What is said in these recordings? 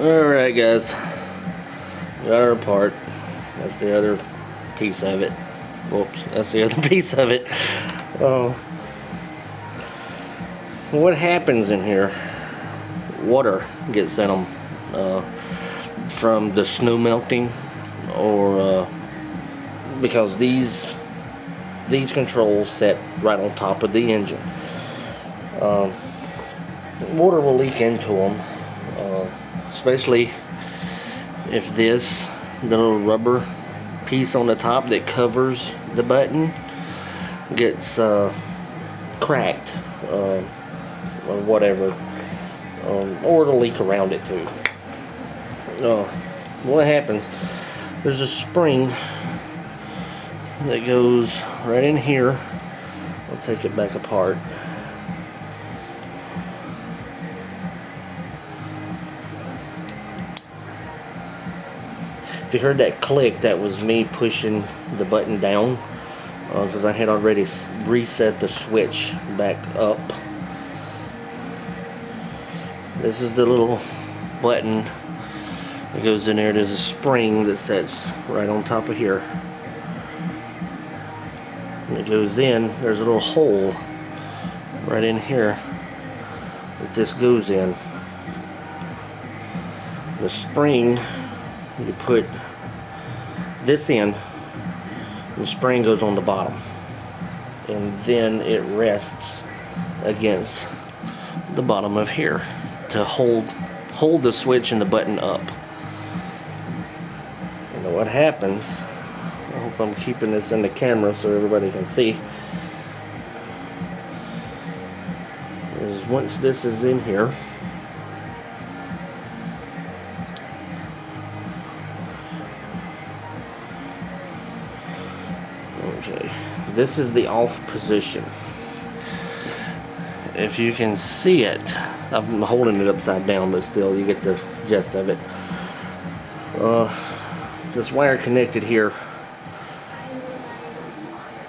Alright guys, got our part. That's the other piece of it. Whoops, that's the other piece of it. What happens in here? Water gets in them from the snow melting, or because these controls set right on top of the engine. Water will leak into them, especially if the little rubber piece on the top that covers the button gets cracked, or whatever, or it'll leak around it too. What happens, there's a spring that goes right in here. I'll take it back apart. If you heard that click, that was me pushing the button down, because I had already reset the switch back up. This is the little button that goes in there. There's a spring that sets right on top of here. And it goes in, there's a little hole right in here that this goes in. The spring, you put this in, the spring goes on the bottom, and then it rests against the bottom of here to hold the switch and the button up. And what happens, I hope I'm keeping this in the camera so everybody can see, is once this is in here, okay, this is the off position. If you can see it, I'm holding it upside down, but still you get the gist of it. This wire connected here,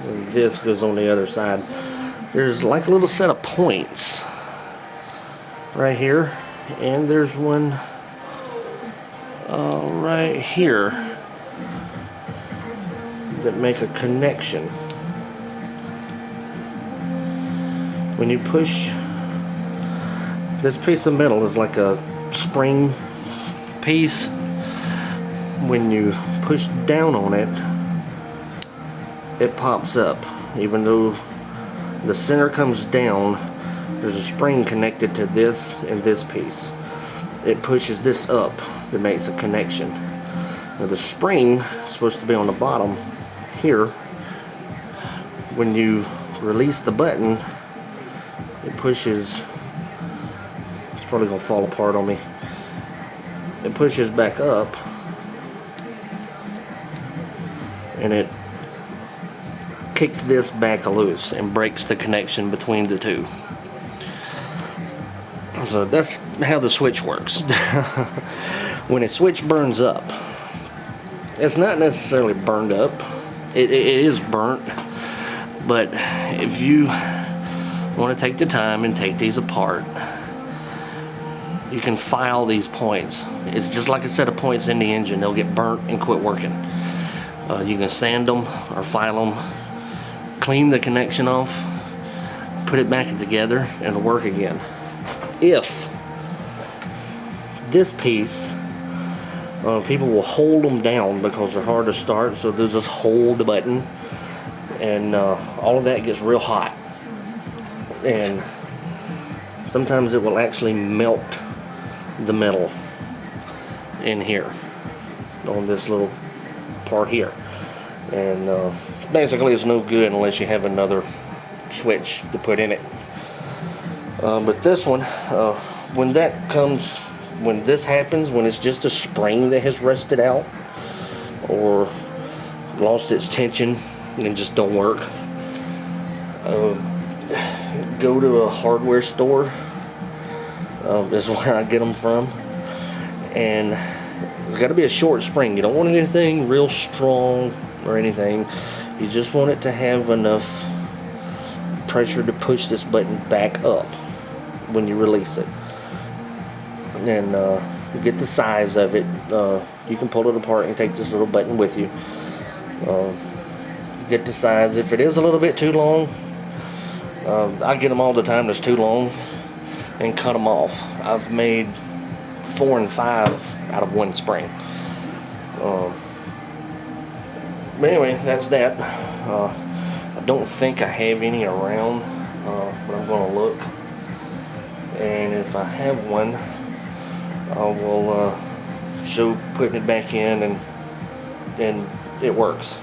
and this goes on the other side. There's like a little set of points right here, and there's one right here that make a connection. When you push, this piece of metal is like a spring piece. When you push down on it, it pops up. Even though the center comes down, there's a spring connected to this and this piece. It pushes this up, that makes a connection. Now the spring is supposed to be on the bottom here. When you release the button, it pushes, it's probably gonna fall apart on me. It pushes back up, and it kicks this back loose and breaks the connection between the two. So that's how the switch works. When a switch burns up, it's not necessarily burned up. It is burnt, but if you want to take the time and take these apart, you can file these points. It's just like a set of points in the engine. They'll get burnt and quit working. You can sand them or file them, clean the connection off, put it back together, and it'll work again. If this piece, people will hold them down because they're hard to start, so they'll just hold the button, and all of that gets real hot, and sometimes it will actually melt the metal in here on this little part here, and basically it's no good unless you have another switch to put in it. But this one, when this happens, when it's just a spring that has rusted out or lost its tension and just don't work, go to a hardware store. This is where I get them from, and it's got to be a short spring. You don't want anything real strong or anything. You just want it to have enough pressure to push this button back up when you release it. And get the size of it. You can pull it apart and take this little button with you. Get the size. If it is a little bit too long, I get them all the time that's too long and cut them off. I've made 4 and 5 out of one spring. But anyway, that's that. I don't think I have any around, but I'm going to look. And if I have one, I will show putting it back in, and it works.